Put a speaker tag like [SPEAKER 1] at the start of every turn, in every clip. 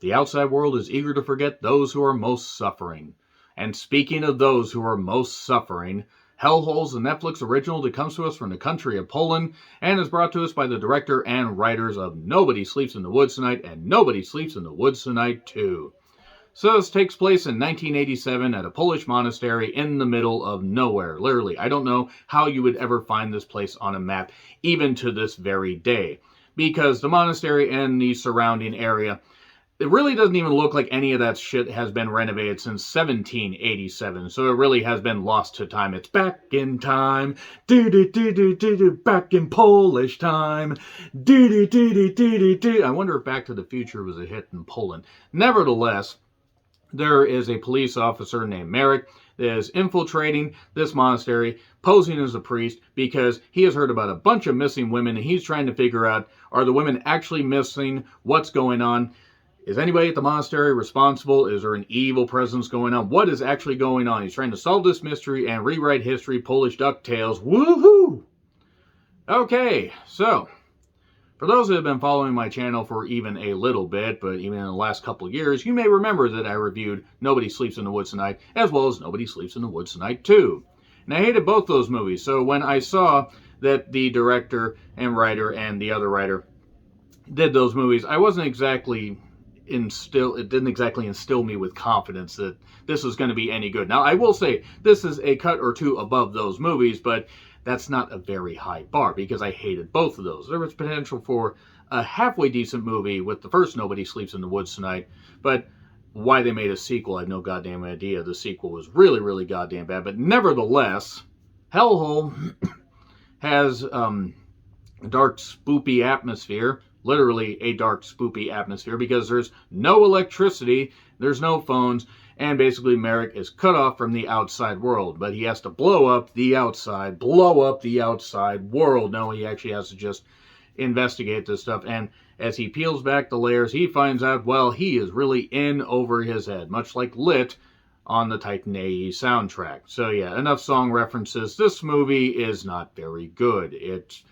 [SPEAKER 1] The outside world is eager to forget those who are most suffering. And speaking of those who are most suffering, Hellhole is a Netflix original that comes to us from the country of Poland and is brought to us by the director and writers of Nobody Sleeps in the Woods Tonight and Nobody Sleeps in the Woods Tonight 2. So this takes place in 1987 at a Polish monastery in the middle of nowhere. Literally, I don't know how you would ever find this place on a map, even to this very day. Because the monastery and the surrounding area, it really doesn't even look like any of that shit has been renovated since 1787. So it really has been lost to time. It's back in time. Back in Polish time. I wonder if Back to the Future was a hit in Poland. Nevertheless, there is a police officer named Merrick that is infiltrating this monastery, posing as a priest, because he has heard about a bunch of missing women, and he's trying to figure out, are the women actually missing? What's going on? Is anybody at the monastery responsible? Is there an evil presence going on? What is actually going on? He's trying to solve this mystery and rewrite history, Polish DuckTales. Woohoo! Okay, so for those that have been following my channel for even a little bit, but even in the last couple of years, you may remember that I reviewed Nobody Sleeps in the Woods Tonight, as well as Nobody Sleeps in the Woods Tonight 2. And I hated both those movies, so when I saw that the director and writer and the other writer did those movies, I wasn't exactly it didn't exactly instill me with confidence that this was going to be any good. Now, I will say, this is a cut or two above those movies, but that's not a very high bar, because I hated both of those. There was potential for a halfway decent movie with the first Nobody Sleeps in the Woods Tonight, but why they made a sequel, I have no goddamn idea. The sequel was really, really goddamn bad, but nevertheless, Hellhole has a dark, spoopy atmosphere, literally a dark, spoopy atmosphere, because there's no electricity, there's no phones, and basically Merrick is cut off from the outside world. But he has to blow up the outside world. No, he actually has to just investigate this stuff. And as he peels back the layers, he finds out, well, he is really in over his head, much like Lit on the Titan AE soundtrack. So yeah, enough song references. This movie is not very good. It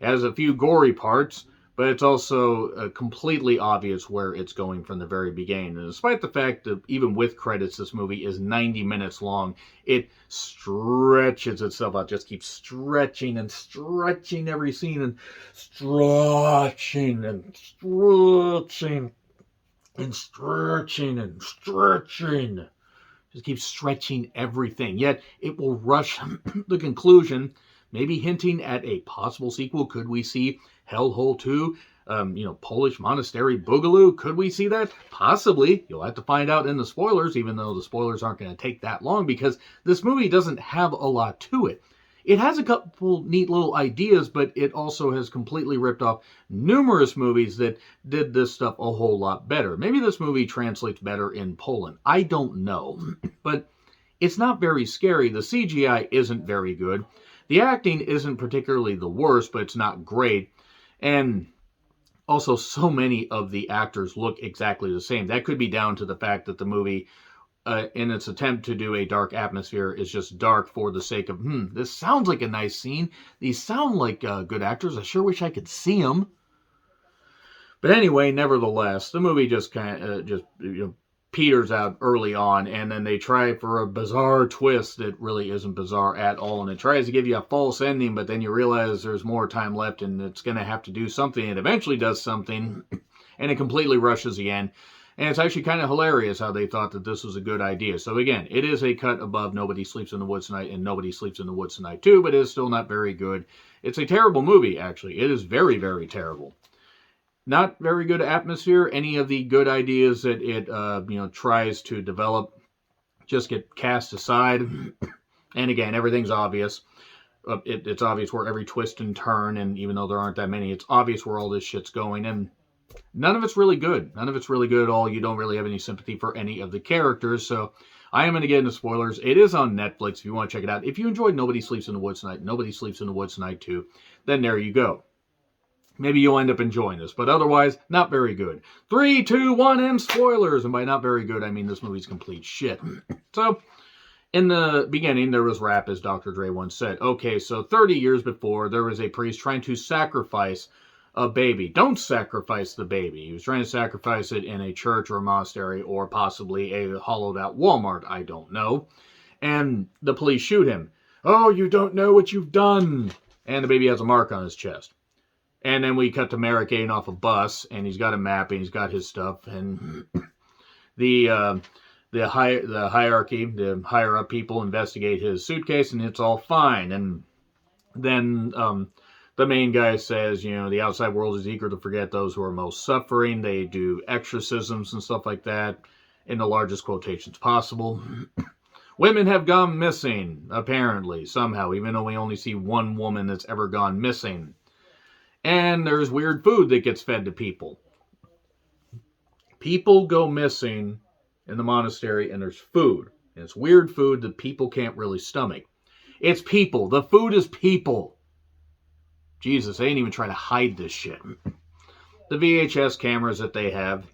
[SPEAKER 1] has a few gory parts, but it's also completely obvious where it's going from the very beginning. And despite the fact that even with credits, this movie is 90 minutes long, it stretches itself out, just keeps stretching and stretching every scene, and stretching and stretching and stretching and stretching. Just keeps stretching everything. Yet it will rush the conclusion, maybe hinting at a possible sequel. Could we see Hellhole 2, Polish Monastery Boogaloo? Could we see that? Possibly. You'll have to find out in the spoilers, even though the spoilers aren't going to take that long, because this movie doesn't have a lot to it. It has a couple neat little ideas, but it also has completely ripped off numerous movies that did this stuff a whole lot better. Maybe this movie translates better in Poland. I don't know. But it's not very scary. The CGI isn't very good. The acting isn't particularly the worst, but it's not great. And also, so many of the actors look exactly the same. That could be down to the fact that the movie, in its attempt to do a dark atmosphere, is just dark for the sake of, this sounds like a nice scene. These sound like good actors. I sure wish I could see them. But anyway, nevertheless, the movie just kind of peters out early on, and then they try for a bizarre twist that really isn't bizarre at all, and it tries to give you a false ending, but then you realize there's more time left and it's going to have to do something. It eventually does something, and it completely rushes the end. And it's actually kind of hilarious how they thought that this was a good idea. So again, it is a cut above Nobody Sleeps in the Woods Tonight and Nobody Sleeps in the Woods Tonight 2, but it is still not very good. It's a terrible movie, actually. It is very, very terrible. Not very good atmosphere. Any of the good ideas that it tries to develop just get cast aside. And again, everything's obvious. It's obvious where every twist and turn, and even though there aren't that many, it's obvious where all this shit's going. And none of it's really good. None of it's really good at all. You don't really have any sympathy for any of the characters. So I am going to get into spoilers. It is on Netflix if you want to check it out. If you enjoyed Nobody Sleeps in the Woods Tonight, Nobody Sleeps in the Woods Tonight 2, then there you go. Maybe you'll end up enjoying this, but otherwise, not very good. 3, 2, 1, and spoilers! And by not very good, I mean this movie's complete shit. So, in the beginning, there was rap, as Dr. Dre once said. Okay, so 30 years before, there was a priest trying to sacrifice a baby. Don't sacrifice the baby. He was trying to sacrifice it in a church or a monastery or possibly a hollowed out Walmart. I don't know. And the police shoot him. Oh, you don't know what you've done. And the baby has a mark on his chest. And then we cut to Merrick getting off a bus, and he's got a map, and he's got his stuff, and the hierarchy, the higher up people investigate his suitcase, and it's all fine. And then the main guy says, the outside world is eager to forget those who are most suffering. They do exorcisms and stuff like that in the largest quotations possible. Women have gone missing, apparently, somehow, even though we only see one woman that's ever gone missing. And there's weird food that gets fed to people. People go missing in the monastery, and there's food. And it's weird food that people can't really stomach. It's people. The food is people. Jesus, they ain't even try to hide this shit. The VHS cameras that they have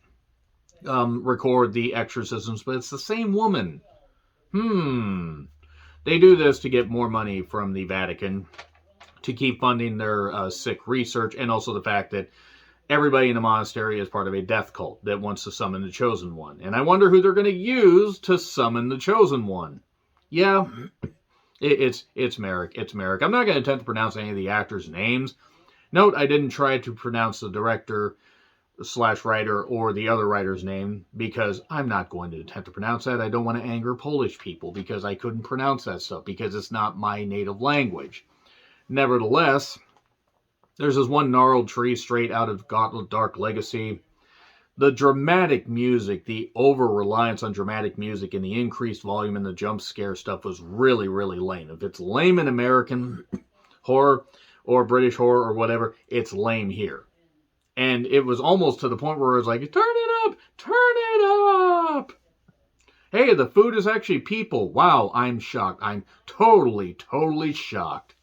[SPEAKER 1] record the exorcisms, but it's the same woman. They do this to get more money from the Vatican to keep funding their sick research, and also the fact that everybody in the monastery is part of a death cult that wants to summon the Chosen One. And I wonder who they're going to use to summon the Chosen One. Yeah, it's Merrick. It's Merrick. I'm not going to attempt to pronounce any of the actors' names. Note, I didn't try to pronounce the director / writer or the other writer's name because I'm not going to attempt to pronounce that. I don't want to anger Polish people because I couldn't pronounce that stuff because it's not my native language. Nevertheless, there's this one gnarled tree straight out of Gauntlet Dark Legacy. The dramatic music, the over-reliance on dramatic music, and the increased volume in the jump scare stuff was really, really lame. If it's lame in American horror or British horror or whatever, it's lame here. And it was almost to the point where it was like, turn it up, turn it up. Hey, the food is actually people. Wow, I'm shocked. I'm totally, totally shocked.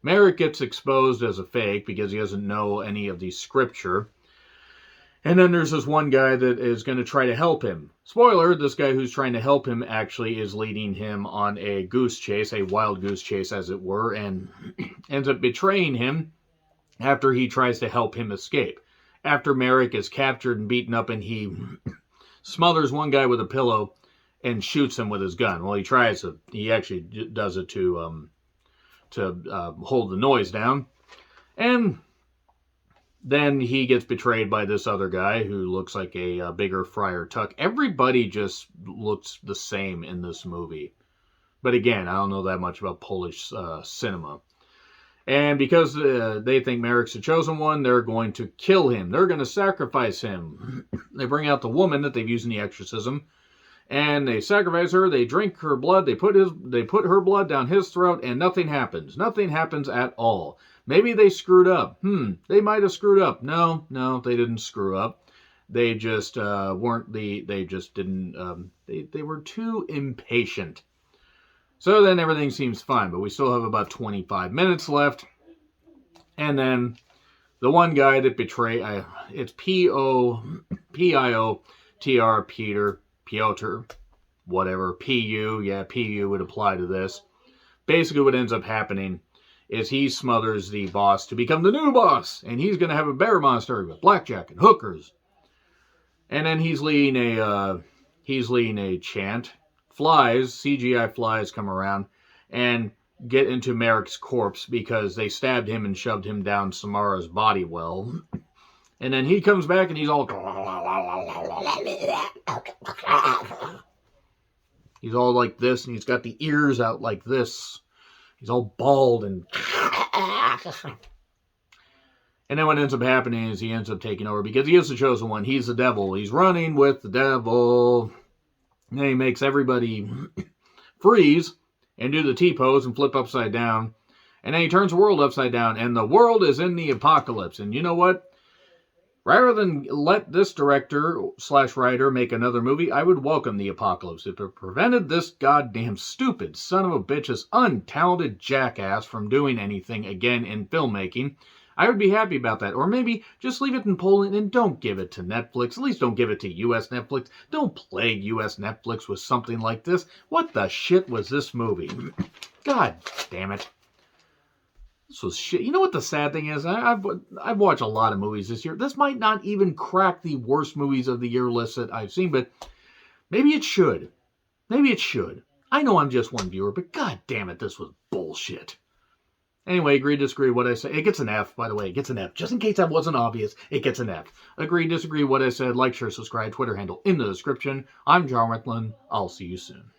[SPEAKER 1] Merrick gets exposed as a fake because he doesn't know any of the scripture. And then there's this one guy that is going to try to help him. Spoiler, this guy who's trying to help him actually is leading him on a goose chase, a wild goose chase as it were, and ends up betraying him after he tries to help him escape. After Merrick is captured and beaten up and he smothers one guy with a pillow and shoots him with his gun. Well, he actually does it to hold the noise down. And then he gets betrayed by this other guy who looks like a bigger Friar Tuck. Everybody just looks the same in this movie. But again, I don't know that much about Polish cinema. And because they think Merrick's the chosen one, they're going to kill him. They're going to sacrifice him. They bring out the woman that they've used in the exorcism. And they sacrifice her, they drink her blood, they put her blood down his throat, and nothing happens. Nothing happens at all. Maybe they screwed up. They might have screwed up. No, they didn't screw up. They just they were too impatient. So then everything seems fine, but we still have about 25 minutes left. And then the one guy that betrayed, it's P-I-O-T-R, Piotr, whatever, P-U would apply to this. Basically what ends up happening is he smothers the boss to become the new boss, and he's going to have a bear monastery with blackjack and hookers. And then he's leading a chant. CGI flies come around and get into Merrick's corpse because they stabbed him and shoved him down Samara's body well. And then he comes back and he's all like this, and he's got the ears out like this. He's all bald and then what ends up happening is he ends up taking over because he is the chosen one. He's the devil. He's running with the devil. And then he makes everybody freeze and do the T-pose and flip upside down. And then he turns the world upside down, and the world is in the apocalypse. And you know what? Rather than let this director / writer make another movie, I would welcome the apocalypse. If it prevented this goddamn stupid son of a bitch's untalented jackass from doing anything again in filmmaking, I would be happy about that. Or maybe just leave it in Poland and don't give it to Netflix. At least don't give it to US Netflix. Don't plague US Netflix with something like this. What the shit was this movie? God damn it. This was shit. You know what the sad thing is? I've watched a lot of movies this year. This might not even crack the worst movies of the year list that I've seen, but maybe it should. Maybe it should. I know I'm just one viewer, but god damn it, this was bullshit. Anyway, agree, disagree, what I say. It gets an F, by the way. It gets an F. Just in case that wasn't obvious, it gets an F. Agree, disagree, what I said. Like, share, subscribe, Twitter handle in the description. I'm John Rickland. I'll see you soon.